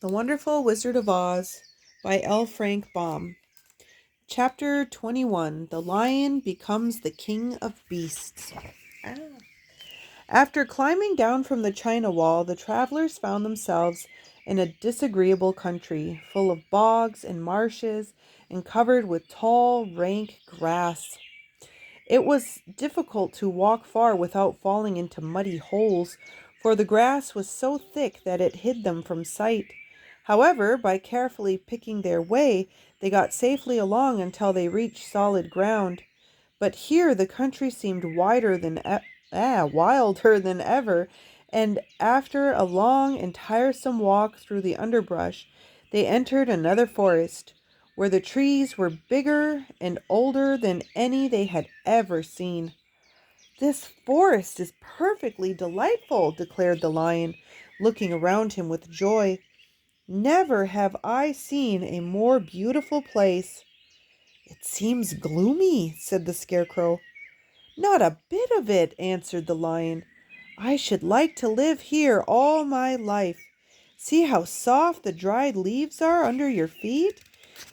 The Wonderful Wizard of Oz by L. Frank Baum. Chapter 21. The Lion Becomes the King of Beasts. After climbing down from the China Wall, the travelers found themselves in a disagreeable country, full of bogs and marshes and covered with tall, rank grass. It was difficult to walk far without falling into muddy holes, for the grass was so thick that it hid them from sight. However, by carefully picking their way, they got safely along until they reached solid ground. But here the country seemed wilder than ever, and after a long and tiresome walk through the underbrush, they entered another forest, where the trees were bigger and older than any they had ever seen. "This forest is perfectly delightful," declared the lion, looking around him with joy. "Never have I seen a more beautiful place." "It seems gloomy," said the scarecrow. "Not a bit of it," answered the lion. "I should like to live here all my life. See how soft the dried leaves are under your feet,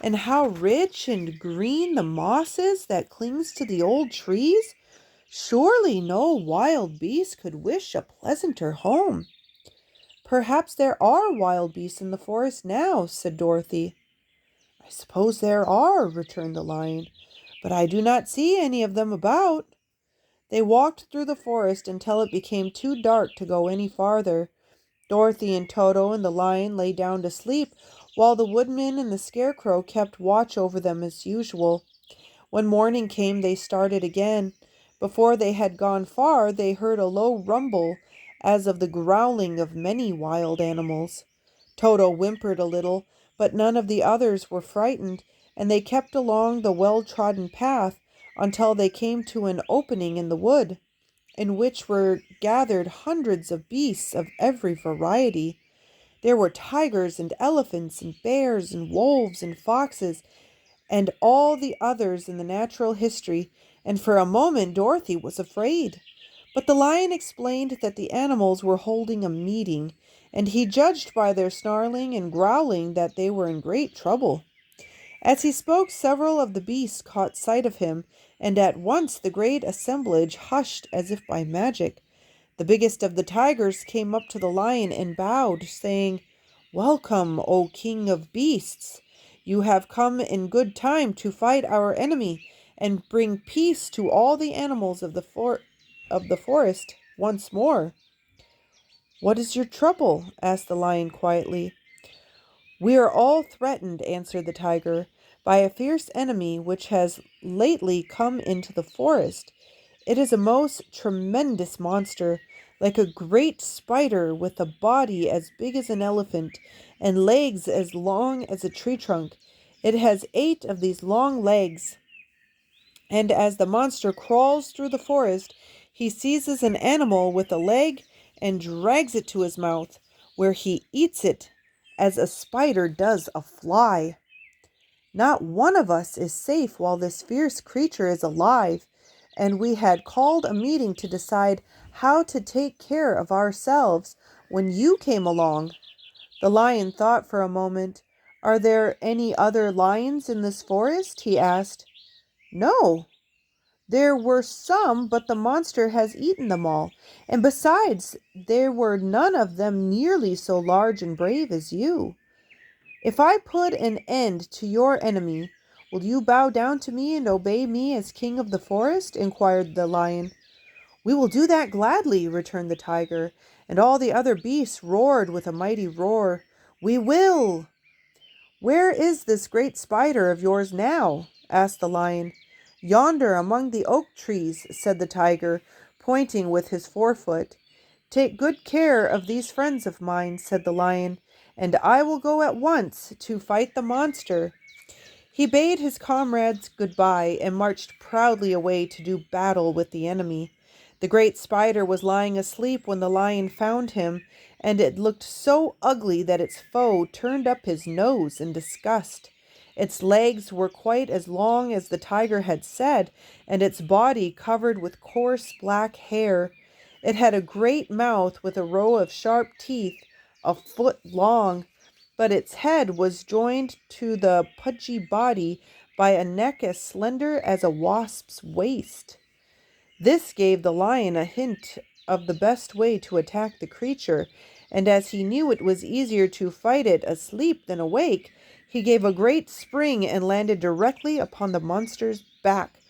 and how rich and green the moss is that clings to the old trees. Surely no wild beast could wish a pleasanter home." "Perhaps there are wild beasts in the forest now," said Dorothy. "I suppose there are," returned the lion, "but I do not see any of them about." They walked through the forest until it became too dark to go any farther. Dorothy and Toto and the lion lay down to sleep, while the woodman and the scarecrow kept watch over them as usual. When morning came, they started again. Before they had gone far, they heard a low rumble, as of the growling of many wild animals. Toto whimpered a little, but none of the others were frightened, and they kept along the well-trodden path until they came to an opening in the wood, in which were gathered hundreds of beasts of every variety. There were tigers and elephants and bears and wolves and foxes and all the others in the natural history, and for a moment Dorothy was afraid. But the lion explained that the animals were holding a meeting, and he judged by their snarling and growling that they were in great trouble. As he spoke, several of the beasts caught sight of him, and at once the great assemblage hushed as if by magic. The biggest of the tigers came up to the lion and bowed, saying, "Welcome, O King of Beasts! You have come in good time to fight our enemy and bring peace to all the animals of the forest once more." "What is your trouble?" asked the lion quietly. "We are all threatened," answered the tiger, "by a fierce enemy which has lately come into the forest. It is a most tremendous monster, like a great spider with a body as big as an elephant and legs as long as a tree trunk. It has 8 of these long legs, and as the monster crawls through the forest, he seizes an animal with a leg and drags it to his mouth, where he eats it as a spider does a fly. Not one of us is safe while this fierce creature is alive, and we had called a meeting to decide how to take care of ourselves when you came along." The lion thought for a moment. "Are there any other lions in this forest?" he asked. "No. There were some, but the monster has eaten them all. And besides, there were none of them nearly so large and brave as you. If I put an end to your enemy, will you bow down to me and obey me as king of the forest?" inquired the lion. "We will do that gladly," returned the tiger, and all the other beasts roared with a mighty roar. "We will!" "Where is this great spider of yours now?" asked the lion. "Yonder among the oak trees," said the tiger, pointing with his forefoot. "Take good care of these friends of mine," said the lion, "and I will go at once to fight the monster." He bade his comrades goodbye and marched proudly away to do battle with the enemy. The great spider was lying asleep when the lion found him, and it looked so ugly that its foe turned up his nose in disgust. Its legs were quite as long as the tiger had said, and its body covered with coarse black hair. It had a great mouth with a row of sharp teeth, a foot long, but its head was joined to the pudgy body by a neck as slender as a wasp's waist. This gave the lion a hint of the best way to attack the creature, and as he knew it was easier to fight it asleep than awake, he gave a great spring and landed directly upon the monster's back.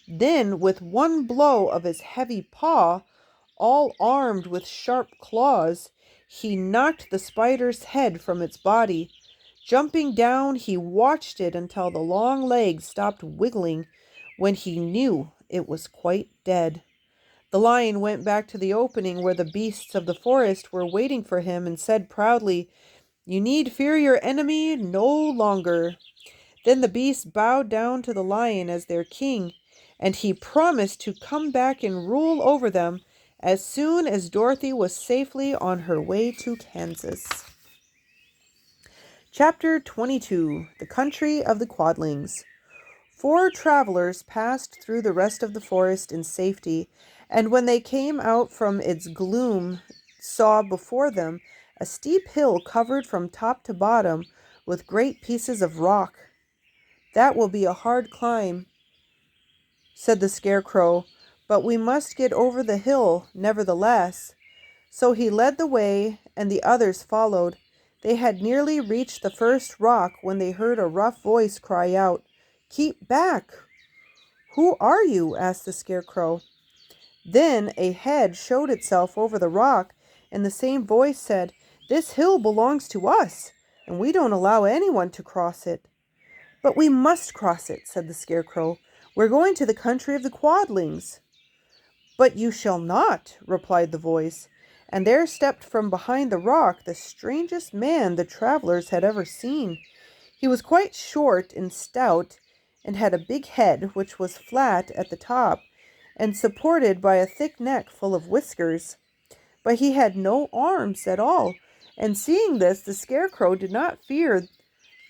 Then, with one blow of his heavy paw, all armed with sharp claws, he knocked the spider's head from its body. Jumping down, he watched it until the long legs stopped wiggling, when he knew it was quite dead. The lion went back to the opening where the beasts of the forest were waiting for him and said proudly, "You need fear your enemy no longer." Then the beasts bowed down to the lion as their king, and he promised to come back and rule over them as soon as Dorothy was safely on her way to Kansas. Chapter 22. The Country of the Quadlings. 4 travelers passed through the rest of the forest in safety, and when they came out from its gloom, saw before them a steep hill covered from top to bottom with great pieces of rock. "That will be a hard climb," said the Scarecrow, "but we must get over the hill nevertheless." So he led the way, and the others followed. They had nearly reached the first rock when they heard a rough voice cry out, "Keep back!" "Who are you?" asked the Scarecrow. Then a head showed itself over the rock, and the same voice said, "This hill belongs to us, and we don't allow anyone to cross it." "But we must cross it," said the Scarecrow. "We're going to the country of the Quadlings." "But you shall not," replied the voice, and there stepped from behind the rock the strangest man the travelers had ever seen. He was quite short and stout, and had a big head which was flat at the top and supported by a thick neck full of whiskers. But he had no arms at all, and seeing this, the Scarecrow did not fear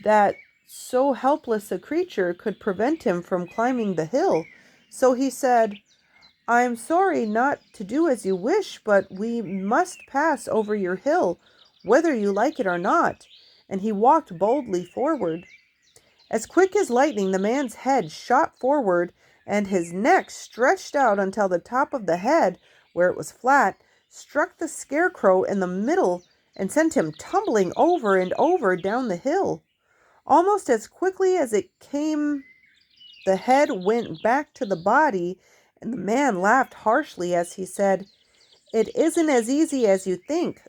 that so helpless a creature could prevent him from climbing the hill. So he said, "I am sorry not to do as you wish, but we must pass over your hill, whether you like it or not." And he walked boldly forward. As quick as lightning, the man's head shot forward, and his neck stretched out until the top of the head, where it was flat, struck the Scarecrow in the middle and sent him tumbling over and over down the hill. Almost as quickly as it came, the head went back to the body, and the man laughed harshly as he said, "It isn't as easy as you think."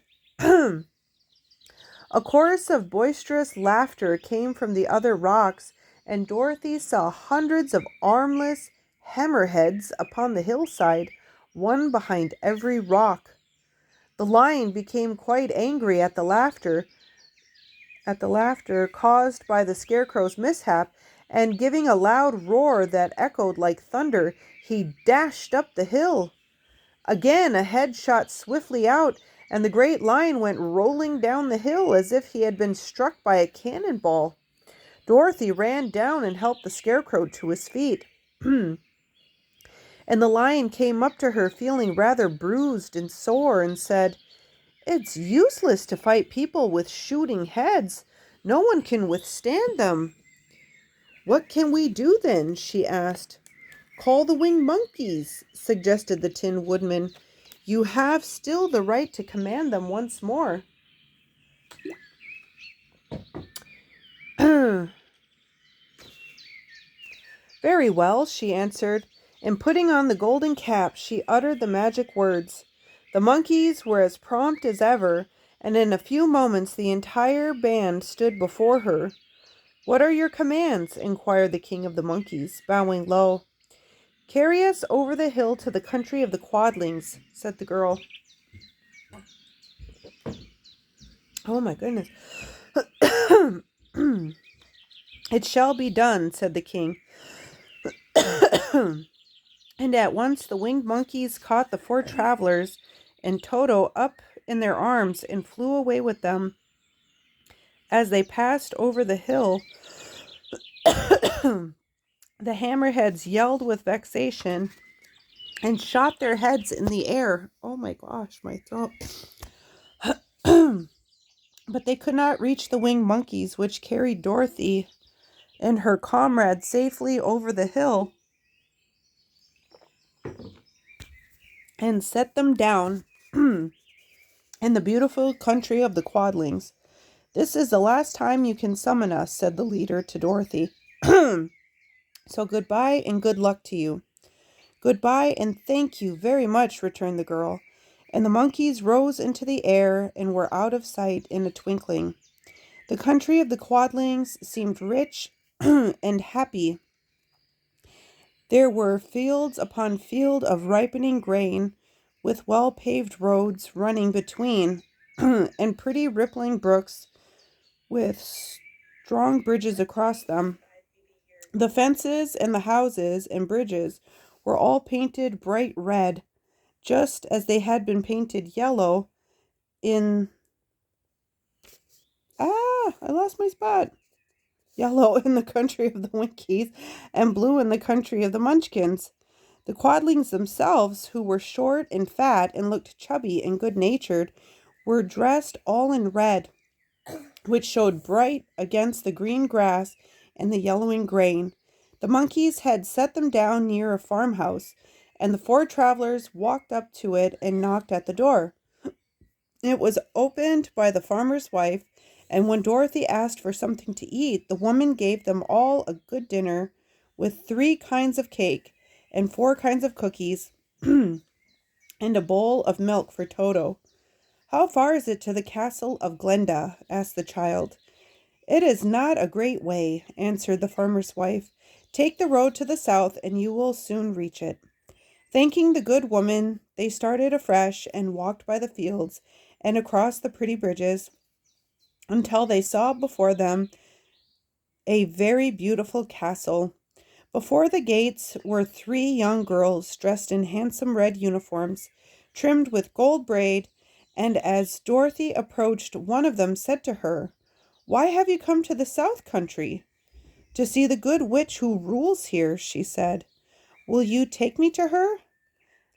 A chorus of boisterous laughter came from the other rocks, and Dorothy saw hundreds of armless hammerheads upon the hillside, one behind every rock. The lion became quite angry at the laughter caused by the Scarecrow's mishap, and giving a loud roar that echoed like thunder, he dashed up the hill. Again a head shot swiftly out, and the great lion went rolling down the hill as if he had been struck by a cannonball. Dorothy ran down and helped the Scarecrow to his feet. And the lion came up to her feeling rather bruised and sore and said, "It's useless to fight people with shooting heads. No one can withstand them." "What can we do then?" she asked. "Call the winged monkeys," suggested the Tin Woodman. "You have still the right to command them once more." "Very well," she answered, and putting on the golden cap, she uttered the magic words. The monkeys were as prompt as ever, and in a few moments the entire band stood before her. "What are your commands?" inquired the King of the Monkeys, bowing low. "Carry us over the hill to the country of the Quadlings," said the girl. "Oh my goodness." "It shall be done," said the king. And at once the winged monkeys caught the 4 travelers and Toto up in their arms and flew away with them. As they passed over the hill, the hammerheads yelled with vexation and shot their heads in the air. Oh my gosh, my throat. But they could not reach the winged monkeys which carried Dorothy and her comrade safely over the hill and set them down in the beautiful country of the Quadlings. "This is the last time you can summon us," said the leader to Dorothy. "So goodbye and good luck to you." "Goodbye and thank you very much," returned the girl. And the monkeys rose into the air and were out of sight in a twinkling. The country of the Quadlings seemed rich and happy. There were fields upon field of ripening grain, with well-paved roads running between, and pretty rippling brooks with strong bridges across them. The fences and the houses and bridges were all painted bright red, just as they had been painted yellow in... I lost my spot. Yellow in the country of the Winkies, and blue in the country of the Munchkins. The Quadlings themselves, who were short and fat and looked chubby and good-natured, were dressed all in red, which showed bright against the green grass and the yellowing grain. The monkeys had set them down near a farmhouse, and the four travelers walked up to it and knocked at the door. It was opened by the farmer's wife, and when Dorothy asked for something to eat, the woman gave them all a good dinner with 3 kinds of cake and 4 kinds of cookies and a bowl of milk for Toto. "How far is it to the castle of Glenda?" asked the child. "It is not a great way," answered the farmer's wife. "Take the road to the south and you will soon reach it." Thanking the good woman, they started afresh and walked by the fields and across the pretty bridges until they saw before them a very beautiful castle. Before the gates were 3 young girls dressed in handsome red uniforms, trimmed with gold braid, and as Dorothy approached, one of them said to her, "Why have you come to the South Country?" "To see the good witch who rules here," she said. "Will you take me to her?"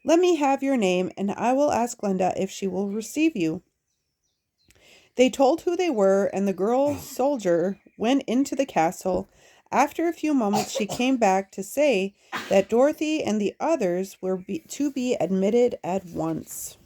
"Let me have your name, and I will ask Glenda if she will receive you." They told who they were, and the girl soldier went into the castle. After a few moments, she came back to say that Dorothy and the others were to be admitted at once.